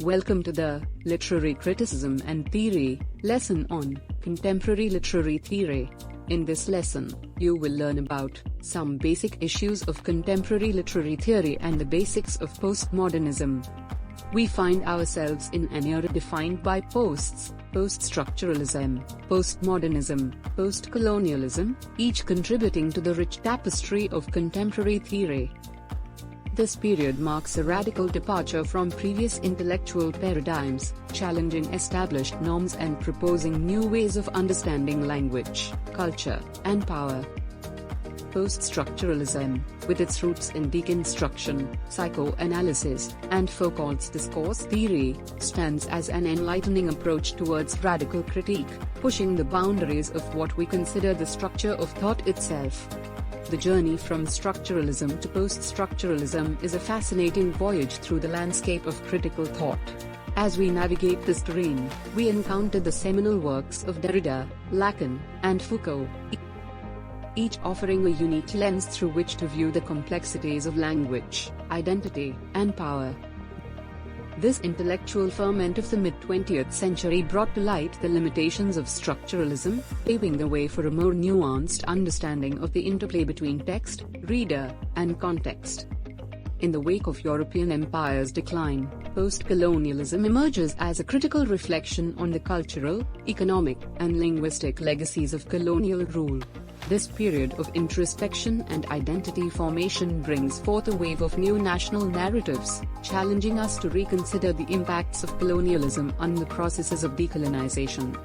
Welcome to the Literary Criticism and Theory lesson on Contemporary Literary Theory. In this lesson, you will learn about some basic issues of contemporary literary theory and the basics of postmodernism. We find ourselves in an era defined by post-structuralism, postmodernism, postcolonialism, each contributing to the rich tapestry of contemporary theory. This period marks a radical departure from previous intellectual paradigms, challenging established norms and proposing new ways of understanding language, culture, and power. Post-structuralism, with its roots in deconstruction, psychoanalysis, and Foucault's discourse theory, stands as an enlightening approach towards radical critique, pushing the boundaries of what we consider the structure of thought itself. The journey from structuralism to post-structuralism is a fascinating voyage through the landscape of critical thought. As we navigate this terrain, we encounter the seminal works of Derrida, Lacan, and Foucault, each offering a unique lens through which to view the complexities of language, identity, and power. This intellectual ferment of the mid-20th century brought to light the limitations of structuralism, paving the way for a more nuanced understanding of the interplay between text, reader, and context. In the wake of European empire's decline, postcolonialism emerges as a critical reflection on the cultural, economic, and linguistic legacies of colonial rule. This period of introspection and identity formation brings forth a wave of new national narratives, challenging us to reconsider the impacts of colonialism on the processes of decolonization.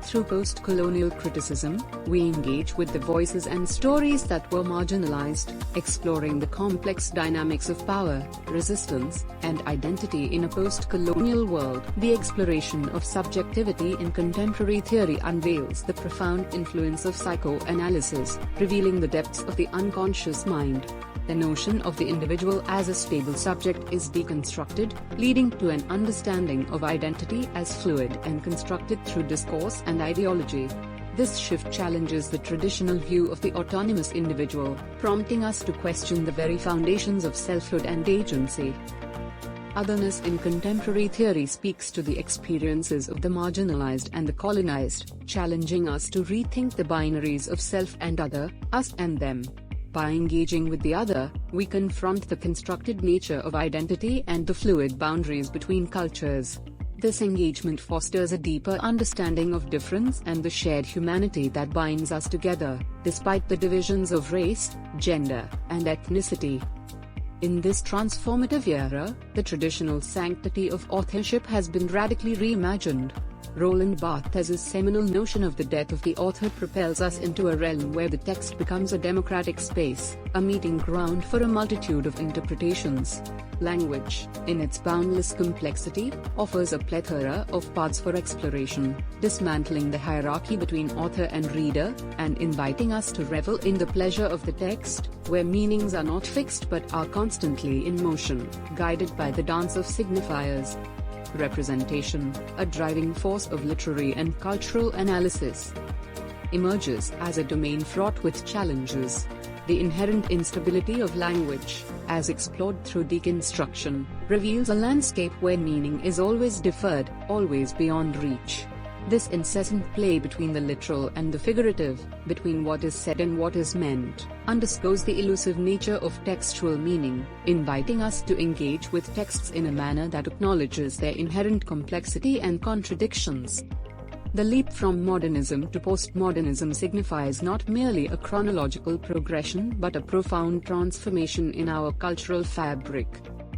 Through post-colonial criticism, we engage with the voices and stories that were marginalized, exploring the complex dynamics of power, resistance, and identity in a post-colonial world. The exploration of subjectivity in contemporary theory unveils the profound influence of psychoanalysis, revealing the depths of the unconscious mind. The notion of the individual as a stable subject is deconstructed, leading to an understanding of identity as fluid and constructed through discourse and ideology. This shift challenges the traditional view of the autonomous individual, prompting us to question the very foundations of selfhood and agency. Otherness in contemporary theory speaks to the experiences of the marginalized and the colonized, challenging us to rethink the binaries of self and other, us and them. By engaging with the other, we confront the constructed nature of identity and the fluid boundaries between cultures. This engagement fosters a deeper understanding of difference and the shared humanity that binds us together, despite the divisions of race, gender, and ethnicity. In this transformative era, the traditional sanctity of authorship has been radically reimagined. Roland Barthes's seminal notion of the death of the author propels us into a realm where the text becomes a democratic space, a meeting ground for a multitude of interpretations. Language, in its boundless complexity, offers a plethora of paths for exploration, dismantling the hierarchy between author and reader, and inviting us to revel in the pleasure of the text, where meanings are not fixed but are constantly in motion, guided by the dance of signifiers. Representation, a driving force of literary and cultural analysis, emerges as a domain fraught with challenges. The inherent instability of language, as explored through deconstruction, reveals a landscape where meaning is always deferred, always beyond reach. This incessant play between the literal and the figurative, between what is said and what is meant, underscores the elusive nature of textual meaning, inviting us to engage with texts in a manner that acknowledges their inherent complexity and contradictions. The leap from modernism to postmodernism signifies not merely a chronological progression but a profound transformation in our cultural fabric.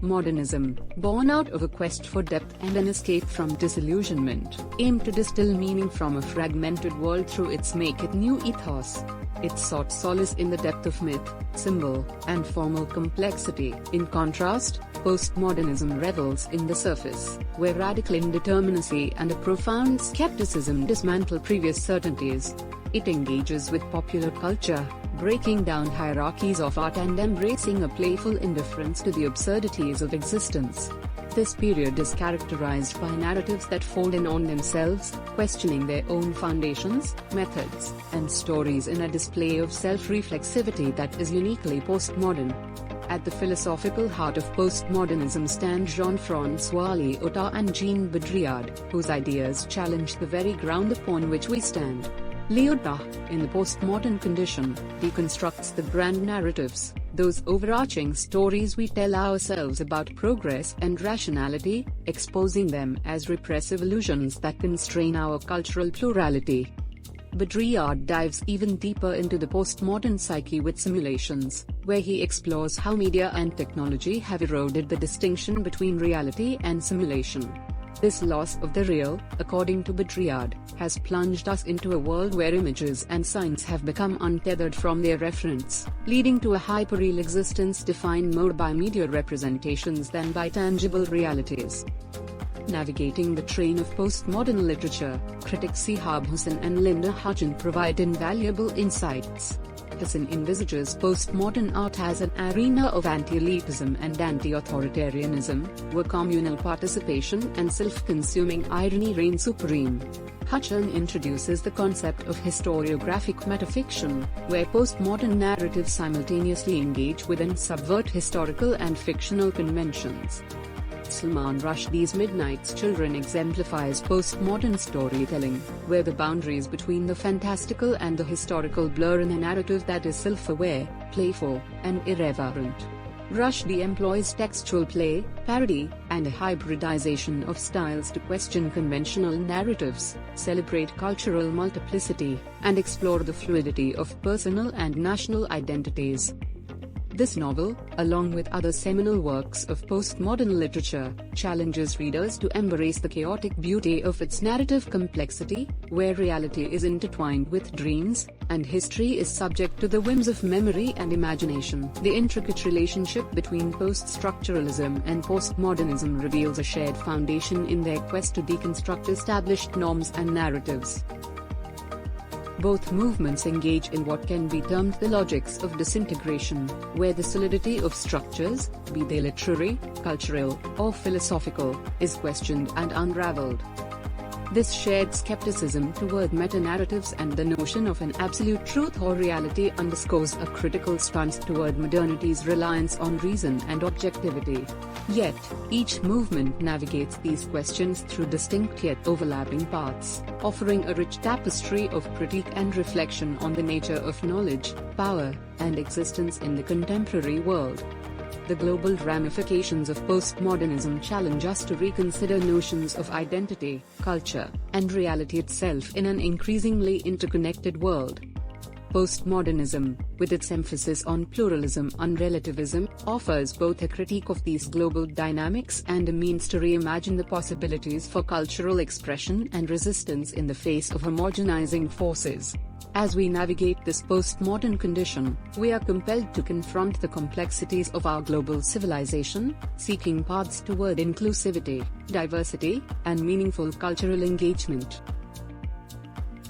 Modernism, born out of a quest for depth and an escape from disillusionment, aimed to distill meaning from a fragmented world through its make-it-new ethos. It sought solace in the depth of myth, symbol, and formal complexity. In contrast, postmodernism revels in the surface, where radical indeterminacy and a profound skepticism dismantle previous certainties. It engages with popular culture, breaking down hierarchies of art and embracing a playful indifference to the absurdities of existence. This period is characterized by narratives that fold in on themselves, questioning their own foundations, methods, and stories in a display of self-reflexivity that is uniquely postmodern. At the philosophical heart of postmodernism stand Jean-François Lyotard and Jean Baudrillard, whose ideas challenge the very ground upon which we stand. Lyotard, in the postmodern condition, deconstructs the grand narratives, those overarching stories we tell ourselves about progress and rationality, exposing them as repressive illusions that constrain our cultural plurality. Baudrillard dives even deeper into the postmodern psyche with Simulations, where he explores how media and technology have eroded the distinction between reality and simulation. This loss of the real, according to Baudrillard, has plunged us into a world where images and signs have become untethered from their reference, leading to a hyperreal existence defined more by media representations than by tangible realities. Navigating the train of postmodern literature, critics Sihab Hussain and Linda Hutchin provide invaluable insights. Hussain envisages postmodern art as an arena of anti-elitism and anti-authoritarianism, where communal participation and self-consuming irony reign supreme. Hutchin introduces the concept of historiographic metafiction, where postmodern narratives simultaneously engage with and subvert historical and fictional conventions. Salman Rushdie's Midnight's Children exemplifies postmodern storytelling, where the boundaries between the fantastical and the historical blur in a narrative that is self-aware, playful, and irreverent. Rushdie employs textual play, parody, and a hybridization of styles to question conventional narratives, celebrate cultural multiplicity, and explore the fluidity of personal and national identities. This novel, along with other seminal works of postmodern literature, challenges readers to embrace the chaotic beauty of its narrative complexity, where reality is intertwined with dreams, and history is subject to the whims of memory and imagination. The intricate relationship between post-structuralism and postmodernism reveals a shared foundation in their quest to deconstruct established norms and narratives. Both movements engage in what can be termed the logics of disintegration, where the solidity of structures, be they literary, cultural, or philosophical, is questioned and unraveled. This shared skepticism toward meta-narratives and the notion of an absolute truth or reality underscores a critical stance toward modernity's reliance on reason and objectivity. Yet, each movement navigates these questions through distinct yet overlapping paths, offering a rich tapestry of critique and reflection on the nature of knowledge, power, and existence in the contemporary world. The global ramifications of postmodernism challenge us to reconsider notions of identity, culture, and reality itself in an increasingly interconnected world. Postmodernism, with its emphasis on pluralism and relativism, offers both a critique of these global dynamics and a means to reimagine the possibilities for cultural expression and resistance in the face of homogenizing forces. As we navigate this postmodern condition, we are compelled to confront the complexities of our global civilization, seeking paths toward inclusivity, diversity, and meaningful cultural engagement.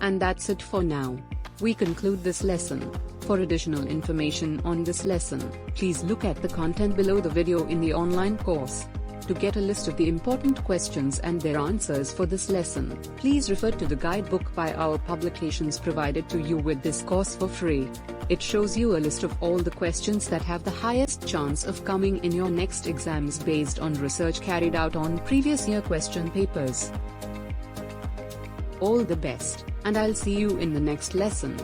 And that's it for now. We conclude this lesson. For additional information on this lesson, please look at the content below the video in the online course. To get a list of the important questions and their answers for this lesson, please refer to the guidebook by our publications provided to you with this course for free. It shows you a list of all the questions that have the highest chance of coming in your next exams based on research carried out on previous year question papers. All the best, and I'll see you in the next lesson.